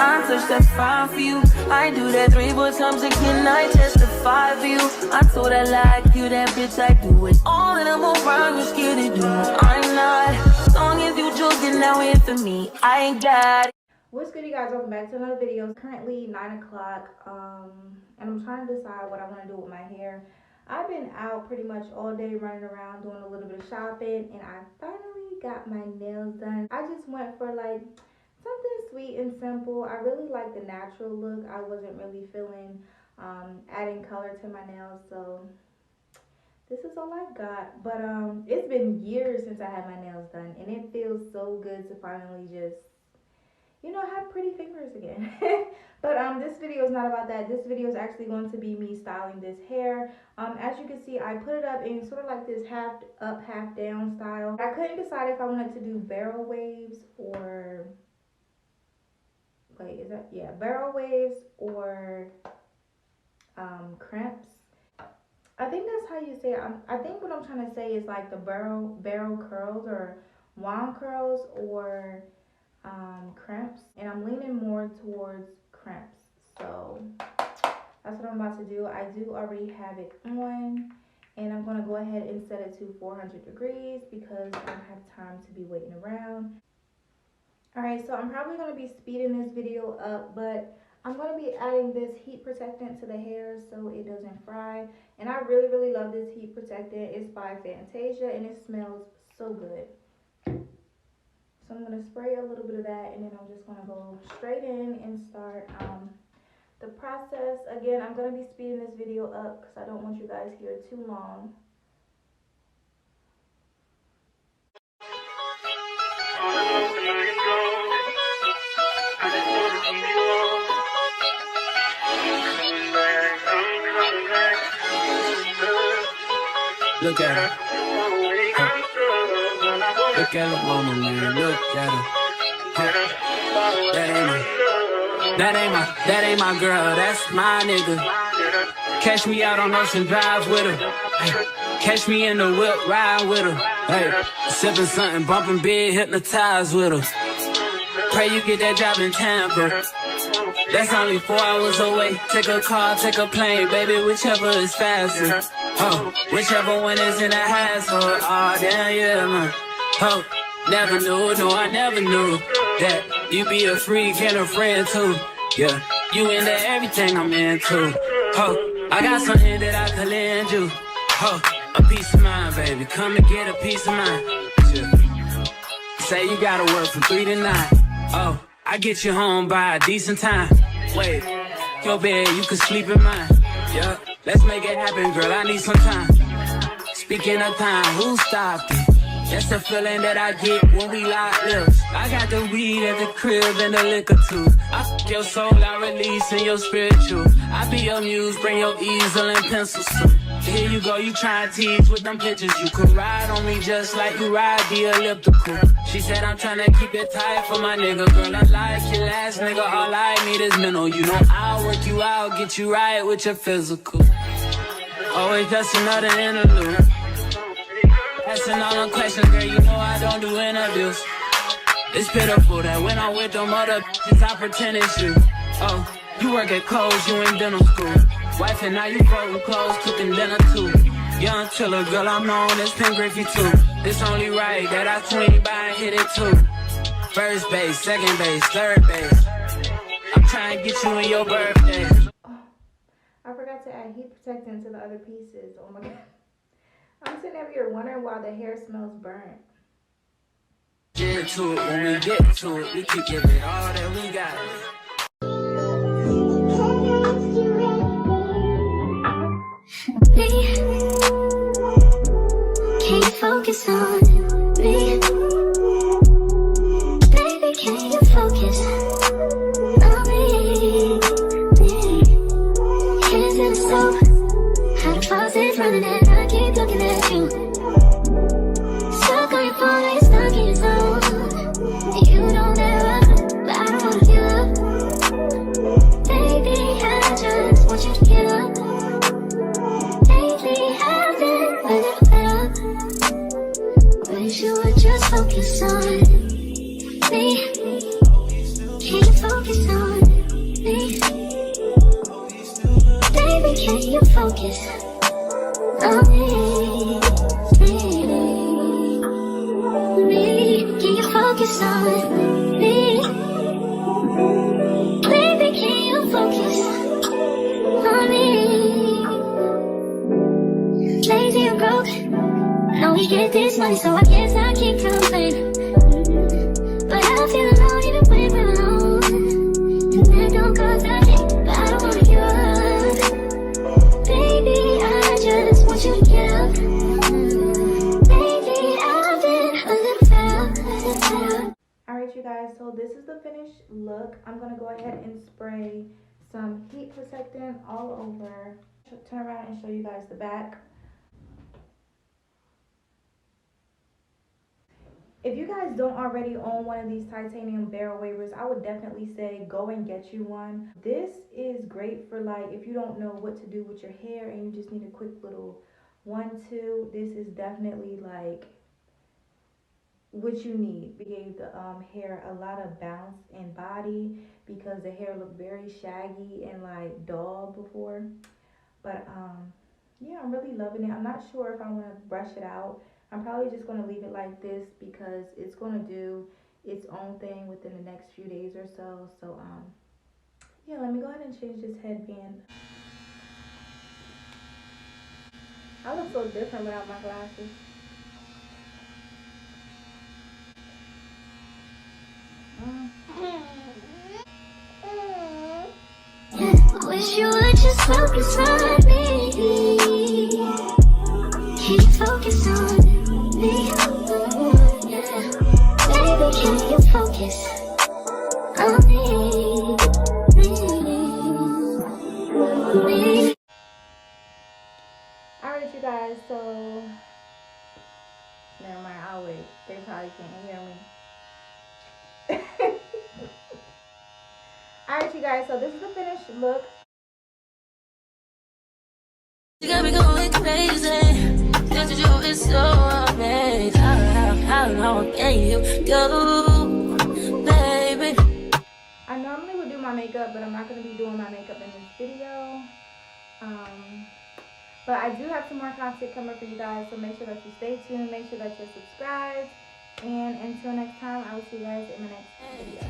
I touch, that's fine for you. I do that 3 4 times again, I testify for you. I told I like you, that bitch, I do it all and I'm around, you scared to do it. I'm not, as long as you joking, now here for me, I ain't got it. What's good, you guys? Welcome back to another video. It's currently 9 o'clock, and I'm trying to decide what I want to do with my hair. I've been out pretty much all day running around doing a little bit of shopping, and I finally got my nails done. I just went for like something sweet and simple. I really like the natural look. I wasn't really feeling adding color to my nails, so this is all I got. But it's been years since I had my nails done, and it feels so good to finally just, you know, have pretty fingers again. But this video is not about that. This video is actually going to be me styling this hair. As you can see, I put it up in sort of like this half up, half down style. I couldn't decide if I wanted to do barrel waves or, wait, is that, yeah, barrel waves or crimps. I think that's how you say it. I think what I'm trying to say is like the barrel curls or wand curls or crimps, and I'm leaning more towards crimps, so that's what I'm about to do. I do already have it on, and I'm going to go ahead and set it to 400 degrees because I don't have time to be waiting around. Alright, so I'm probably going to be speeding this video up, but I'm going to be adding this heat protectant to the hair so it doesn't fry, and I really love this heat protectant. It's by Fantasia and it smells so good. So I'm going to spray a little bit of that, and then I'm just going to go straight in and start the process. Again, I'm going to be speeding this video up because I don't want you guys here too long. Look at her. Look at her mama, man. Look at her. That ain't my girl. That's my nigga. Catch me out on Ocean Drive with her. Hey, catch me in the whip, ride with her. Hey, sipping something, bumping big, hypnotized with her. Pray you get that job in Tampa. That's only 4 hours away. Take a car, take a plane, baby, whichever is faster. Oh, whichever one is in the hassle. Oh, damn, yeah, man. Oh, never knew, no, I never knew that you be a freak and a friend too. Yeah, you into everything I'm into. Oh, I got something that I could lend you. Oh, a piece of mind, baby. Come and get a piece of mind. Yeah. Say you gotta work from 3 to 9. Oh, I get you home by a decent time. Wait, your bed, you can sleep in mine. Yeah, let's make it happen, girl, I need some time. Speaking of time, who stopped it? That's the feeling that I get when we lock lips. I got the weed at the crib and the liquor too. I f*** your soul, I release in your spiritual. I be your muse, bring your easel and pencils too. Here you go, you try and tease with them pictures. You could ride on me just like you ride the elliptical. She said I'm trying to keep it tight for my nigga. Girl, I like your last nigga, all I need is mental. You know I'll work you out, get you right with your physical. Always just another interlude. Asking all them questions, girl, you know I don't do interviews. It's pitiful that when I'm with them other bitches, I pretend it's you. Oh, you work at Kohl's, you in dental school. Wife and now you folding clothes, cooking dinner too. Young chiller, girl, I'm known as Pin Griffey too. It's only right that I swing by and hit it too. First base, second base, third base. I'm trying to get you in your birthday. Oh, I forgot to add heat protectant to the other pieces. Oh my god. I'm sitting over here wondering why the hair smells burnt. Get to it when we get to it. We can give it all that we got. Can you focus on me? Baby, can you focus on me? Hands in the soap, how the faucet's running and I keep looking at you. Stuck on your phone, it's stuck in your zone. You don't ever, but I don't wanna give up. Baby, I just want you to get up. Lately I've been a little fed up. Wish you would just can you focus on me? Can you focus on me? Baby, can you focus on me? Lazy and broke, know we get this money, so I guess I can't complain. But I feel alone even when we're alone, and that don't cause nothing, but I don't wanna give up. Baby, I just want you to get up. Lately I've been a little fed up. Alright you guys, so this is the finished look. I'm going to go ahead and spray some heat protectant all over. Turn around and show you guys the back. If you guys don't already own one of these titanium barrel wavers, I would definitely say go and get you one. This is great for like if you don't know what to do with your hair and you just need a quick little 1-2. This is definitely like what you need. We gave the hair a lot of bounce and body because the hair looked very shaggy and like dull before. But yeah, I'm really loving it. I'm not sure if I want to brush it out. I'm probably just going to leave it like this because it's going to do its own thing within the next few days or so. So yeah, let me go ahead and change this headband. I look so different without my glasses. Wish you would just focus on me. Can you focus on me? Yeah. Baby, can you focus on me? Alright you guys, so never mind, I'll wait. They probably can't hear me. Alright you guys, so this is the finished look. You got me going crazy. Just you is so amazing. How long can you go, baby? I normally would do my makeup, but I'm not going to be doing my makeup in this video. But I do have some more content coming for you guys, so make sure that you stay tuned. Make sure that you're subscribed. And until next time, I will see you guys in my next video.